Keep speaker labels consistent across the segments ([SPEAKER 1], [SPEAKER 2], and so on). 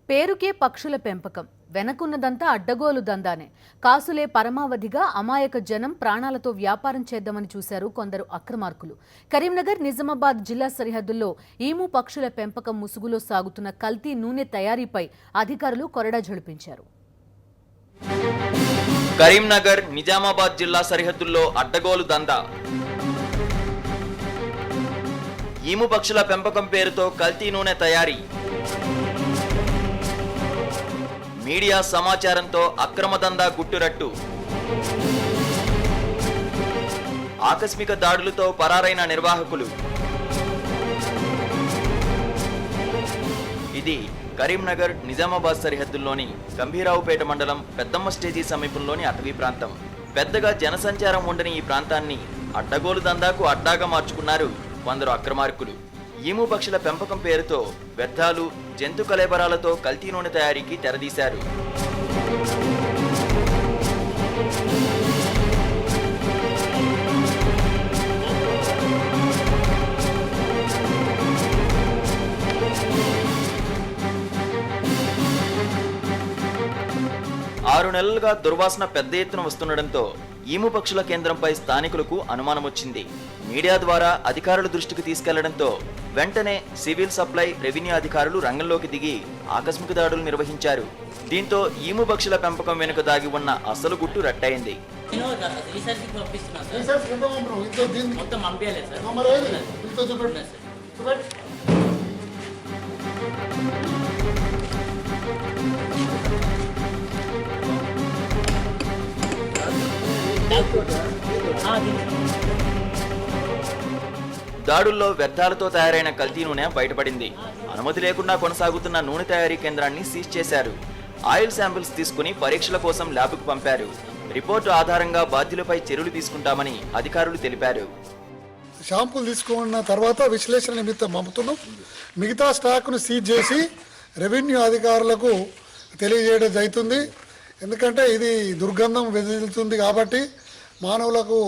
[SPEAKER 1] పేరుకే పక్షుల పెంపకం వెనకున్నదంతా అడ్డగోలు దందానే. కాసులే పరమావధిగా అమాయక జనం ప్రాణాలతో వ్యాపారం చేద్దామని చూశారు కొందరు అక్రమార్కులు. కరీంనగర్, నిజామాబాద్ జిల్లా సరిహద్దుల్లో ఈము పక్షుల పెంపకం ముసుగులో సాగుతున్న కల్తీ నూనె తయారీపై అధికారులు కొరడా జడిపించారు.
[SPEAKER 2] కరీంనగర్, నిజామాబాద్ జిల్లా సరిహద్దుల్లో అడ్డగోలు దందా. ఈము పక్షుల పెంపకం పేరుతో కల్తీ నూనె తయారీ. మీడియా సమాచారంతో అక్రమ దందా గుట్టురట్టు. ఆకస్మిక దాడులతో పరారైన నిర్వాహకులు. ఇది కరీంనగర్, నిజామాబాద్ సరిహద్దుల్లోని గంభీరావుపేట మండలం పెద్దమ్మ స్టేజీ సమీపంలోని అటవీ ప్రాంతం. పెద్దగా జనసంచారం ఉండని ఈ ప్రాంతాన్ని అడ్డగోలు దందాకు అడ్డాగా మార్చుకున్నారు కొందరు అక్రమార్కులు. ఈము పక్షుల పెంపకం పేరుతో వ్యర్థాలు, జంతు కళేబరాలతో కల్తీ నూనె తయారీకి తెరదీశారు. ఆరు నెలలుగా దుర్వాసన పెద్ద ఎత్తున వస్తుండటంతో ఈము పక్షుల కేంద్రంపై స్థానికులకు అనుమానం వచ్చింది. మీడియా ద్వారా అధికారుల దృష్టికి తీసుకెళ్లడంతో వెంటనే సివిల్ సప్లై, రెవెన్యూ అధికారులు రంగంలోకి దిగి ఆకస్మిక దాడులు నిర్వహించారు. దీంతో ఈము పక్షుల పెంపకం వెనుక దాగి ఉన్న అసలు గుట్టు రట్టయింది. దాడుల్లో వ్యర్థాలతో తయారైన కల్తీ నూనె బయటపడింది. అనుమతి లేకుండా కొనసాగుతున్న నూనె తయారీ కేంద్రాన్ని సీజ్ చేశారు. ఆయిల్ శాంపిల్స్ తీసుకుని పరీక్షల కోసం ల్యాబ్కు పంపారు. రిపోర్టు ఆధారంగా బాధ్యులపై చర్యలు తీసుకుంటామని అధికారులు తెలిపారు.
[SPEAKER 3] షాంపుల్ తీసుకున్న తర్వాత విశ్లేషణ నిమిత్తం పంపుతున్నాం. మిగతా స్టాక్ను సీజ్ చేసి రెవెన్యూ అధికారులకు తెలియజేయడం జరుగుతుంది. ఎందుకంటే ఇది దుర్గంధం వెదజల్లుతుంది కాబట్టి మానవులకు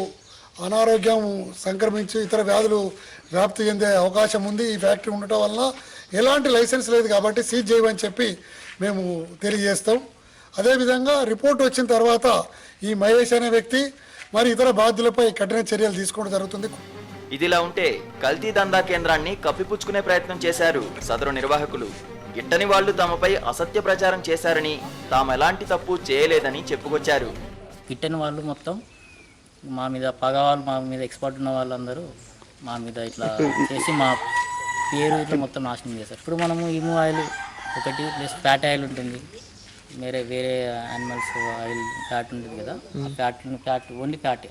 [SPEAKER 3] అనారోగ్యం సంక్రమించి ఇతర వ్యాధులు వ్యాప్తి చెందే అవకాశం ఉంది. ఈ ఫ్యాక్టరీ ఉండటం వలన ఎలాంటి లైసెన్స్ లేదు కాబట్టి సీజ్ చేయమని చెప్పి మేము తెలియజేస్తాం. అదేవిధంగా రిపోర్ట్ వచ్చిన తర్వాత ఈ మహేష్ అనే వ్యక్తి మరి ఇతర బాధ్యులపై కఠిన చర్యలు తీసుకోవడం జరుగుతుంది.
[SPEAKER 2] ఇదిలా ఉంటే కల్తీ దందా కేంద్రాన్ని కప్పిపుచ్చుకునే ప్రయత్నం చేశారు సదరు నిర్వాహకులు. గిట్టని వాళ్లు తమపై అసత్య ప్రచారం చేశారని, తాము ఎలాంటి తప్పు చేయలేదని చెప్పుకొచ్చారు.
[SPEAKER 4] గిట్టని వాళ్ళు మొత్తం మా మీద పగవాళ్ళు, మా మీద ఎక్స్పర్ట్ ఉన్న వాళ్ళందరూ మా మీద ఇట్లా చేసి మా పేరు ఇట్లా మొత్తం నాశనం చేశారు. ఇప్పుడు మనము ఈము ఆయిల్ ఒకటి ప్లస్ ఫ్యాట్ ఆయిల్ ఉంటుంది, వేరే యానిమల్స్ ఆయిల్ ఫ్యాట్ ఉంటుంది కదా, ఫ్యాట్ ఓన్లీ ఫ్యాటే,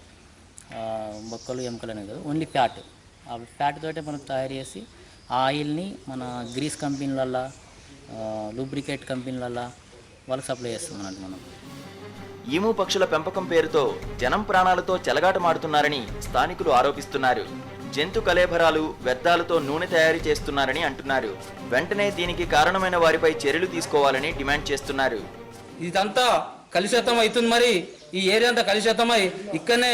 [SPEAKER 4] బొక్కలు ఎముకలు అనేది కదా, ఓన్లీ ఫ్యాట్. ఆ ఫ్యాట్ తోటే మనం తయారు చేసి ఆ ఆయిల్ని మన గ్రీస్ కంపెనీలల్లో, లూబ్రికేట్ కంపెనీలల్లో వాళ్ళకి సప్లై చేస్తాం అన్నట్టు మనం.
[SPEAKER 2] ఈము పక్షుల పెంపకం పేరుతో జనం ప్రాణాలతో చెలగాటమాడుతున్నారని స్థానికులు ఆరోపిస్తున్నారు. జంతు కళేబరాలు, వ్యర్థాలతో నూనె తయారీ చేస్తున్నారని అంటున్నారు. వెంటనే దీనికి కారణమైన వారిపై చర్యలు తీసుకోవాలని డిమాండ్ చేస్తున్నారు.
[SPEAKER 5] ఇదంతా కలుషితం అవుతుంది. మరి ఈ ఏరియా అంతా కలుషితమై ఇక్కడనే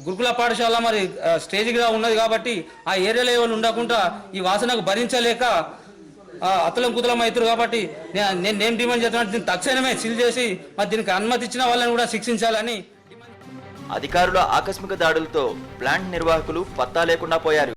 [SPEAKER 5] గురుకుల పాఠశాల మరి స్టేజ్గా ఉన్నది కాబట్టి ఆ ఏరియాలో ఎవరు ఉండకుండా ఈ వాసనకు భరించలేక అతలం కుతలం అవుతారు. కాబట్టి నేను డిమాండ్ చేస్తున్నాను, దీన్ని తక్షణమే సీల్ చేసి మరి దీనికి అనుమతి ఇచ్చిన వాళ్ళని కూడా శిక్షించాలని.
[SPEAKER 2] అధికారుల ఆకస్మిక దాడులతో ప్లాంట్ నిర్వాహకులు పత్తా లేకుండా పోయారు.